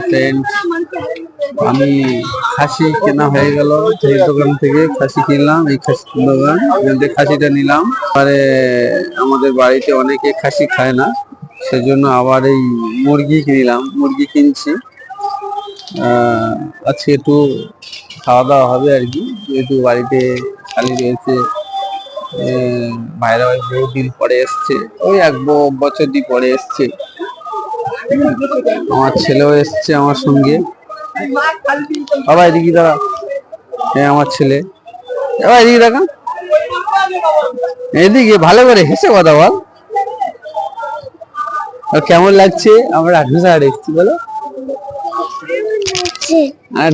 Friend, আমি খাসি কেনা হয়ে গেল। সেই দোকান থেকে খাসি কিনলাম, এই খাসি দোকান এখান থেকে খাসিটা নিলাম। পরে আমাদের বাড়িতে অনেকে খাসি খায় না, সেজন্য আবার এই মুরগি কিনলাম, মুরগি কিনছি। আজকে একটু খাওয়া দাওয়া হবে আর কি, যেহেতু বাড়িতে খালি রয়েছে। ভাইরা বহুদিন পরে এসছে, ওই 1 বছর পরে এসছে। আমার ছেলেও এসছে আমার সঙ্গে। বাবা এদিকে দাঁড়া, হ্যাঁ আমার ছেলে। এবার এদিকে দেখা, এদিকে ভালো করে হেসে কথা বল। কেমন লাগছে? আমরা ধোসা এসছি, বলো।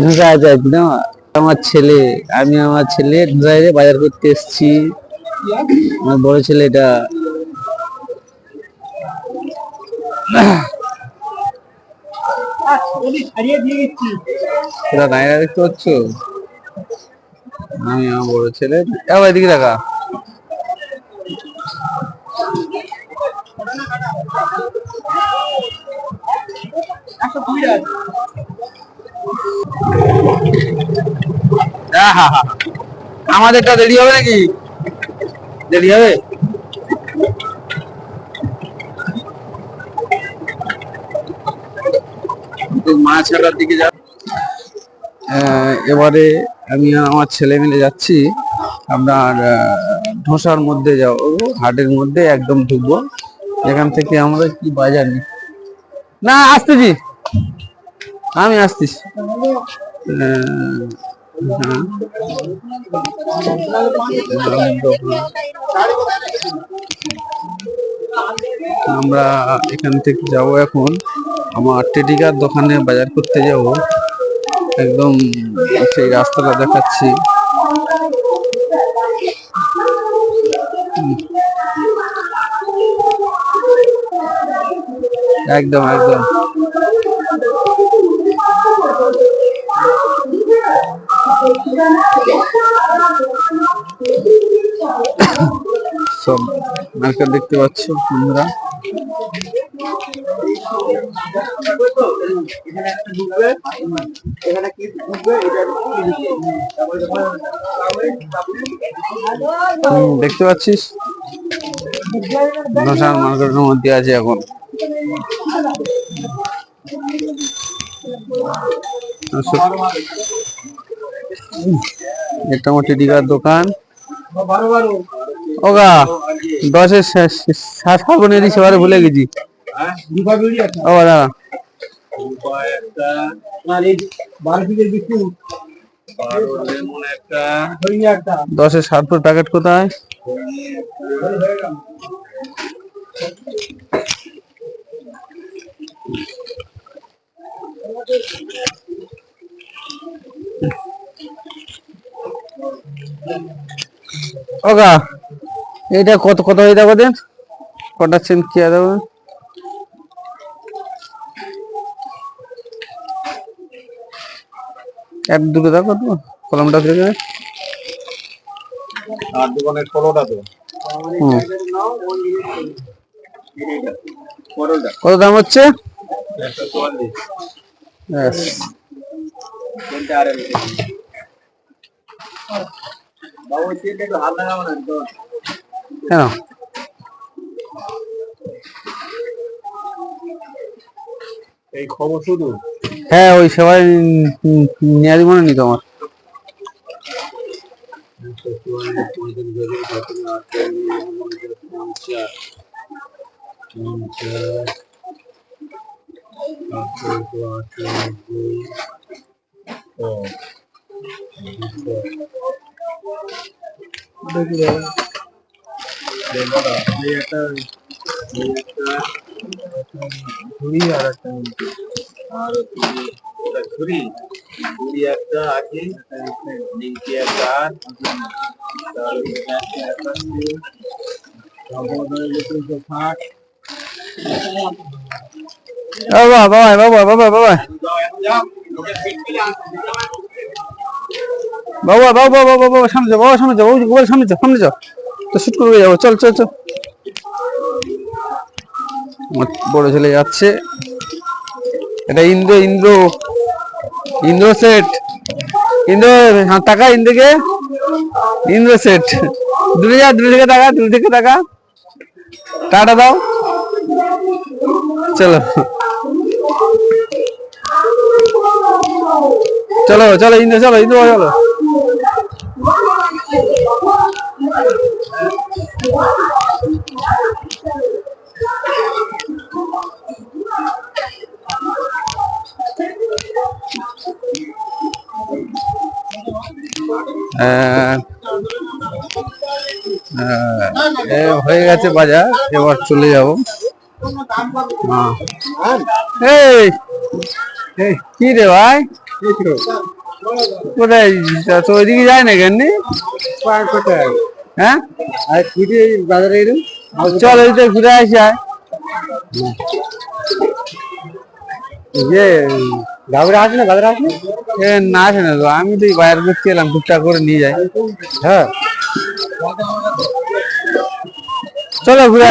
ধোসা আছে না, আমার ছেলে, আমি আমার ছেলে ধোসায় বাজার করতে এসছি। আমার বড় ছেলে এটা। দেখতে পাচ্ছ, আমি আমার বড় ছেলে। এবার এদিকে দেখা, আমাদেরটা দেরি হবে নাকি? দেরি হবে। মাছ ছাড়ার দিকে যা। এবারে আমি আমার ছেলে মিলে যাচ্ছি আপনার ধোসার মধ্যে যাবো, হাটের মধ্যে একদম ঢুকবো। এখান থেকে আমরা কি বাজার নিই না, আসতেছি আমি, আসতেছি। আমরা এখান থেকে যাব এখন আমার টেডিকার দোকানে বাজার করতে যাব। একদম সেই রাস্তাটা দেখাচ্ছি। একদম একদম সব মার্কেট দেখতে পাচ্ছ তোমরা। দেখতে পাচ্ছিস, ধোসা মার্কেটের মধ্যে আছে এখন। এটা আমার টেডিকার দোকান। ওগা 10-এর সাবনের সেবারে ভুলে গেছি। ও দাদা 10-এর সার্ফের প্যাকেট কোথায়? ওগা এটা কত কত হয়ে যাবে? দেন কটা চেন কি দেবো? এক দুটো দেখো তো, কলমটা ফিরে যাবে। আর দোকানের ষোলোটা তো কত দাম হচ্ছে? কেন এই খবর শুধু? হ্যাঁ ওই সবাই নিয়ে মনে নি তোমার। ঘুড়ি আর একটা ঘুড়ি ঘুড়ি একটা আছে, নিচে একটা বাবা বাবা বাবা বাবা বাবা বাবা বাবা বাবা বাবা সামনে যাও, বাবা সামনে যাও, সামনে যাও, সামনে যাও, তো শুট করে যাবো। চল চল চল, বড় ছেলে যাচ্ছে। এটা ইন্দ্র ইন্দ্র ইন্দ্র সেট। ইন্দ্র, হ্যাঁ টাকা ইন্দ্রকে, ইন্দ্র সেট। দূরে যা, দূরে থেকে টাকা, দূরে থেকে টাকা, টাটা দাও। চলো চলো চলো ইন্দ্র, চলো ইন্দ্র, চলো। হয়ে গেছে বাজার, এবার চলে যাবো। কি রে ভাই, কোথায় তো ওইদিকে যায় না কেন? হ্যাঁ বাজারে চল, ওইদিকে ঘুরে আসি। বাজারে আসে না, বাজারে আসে না, আসে না তো। আমি তো বাইরে করতে এলাম, টুকটাক করে নিয়ে যাই। হ্যাঁ চলো ঘুরে।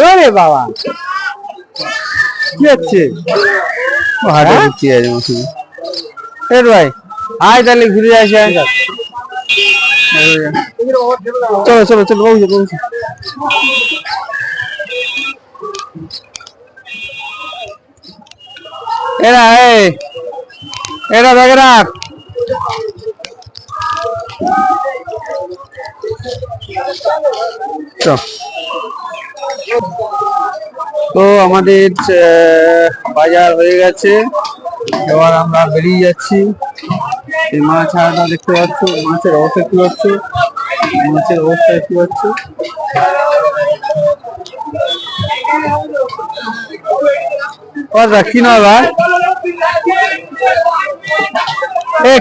ওরে বাবা, কি হচ্ছে? হাটে ঘুরতে আছে মৌসুমি। ভাই আয় তাহলে ঘুরে আসি। চলো চলো চলো, বসে বসে। এরা এরা ব্যাগে রাখ। তো আমাদের বাজার হয়ে গেছে, এবার আমরা বেরিয়ে যাচ্ছি। এই মাছ হাটটা দেখতে পাচ্ছ, মাছের অবস্থা দেখতে পাচ্ছ, মাছের অবস্থা দেখতে পাচ্ছ। কি নয় ভাই,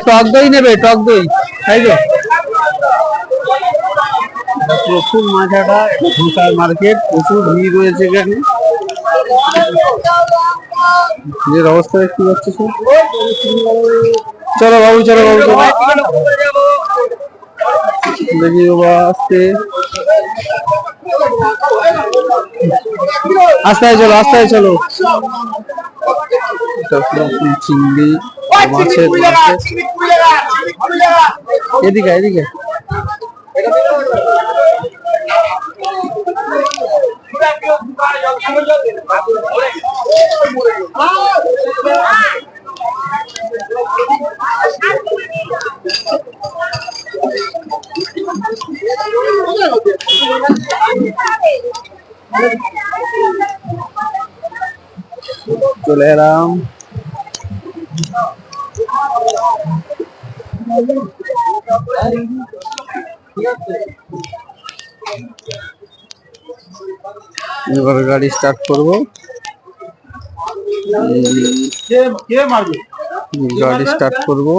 টক দই নেবে? টক দই তাই তো। প্রচুর মাছ হাটা, ধোসার মার্কেট, প্রচুর ভিড় রয়েছে এখানে। যে অবস্থা দেখতে পাচ্ছি। চলো বাবু, চলো বাবু, চলো দেখি বাবা, আসতে আস্তে চলো, আস্তে চলো। চিংড়ি, মাছের, এদিকে এদিকে। চলে এলাম। এবার গাড়ি স্টার্ট করবো। গাড়ি স্টার্ট করবো।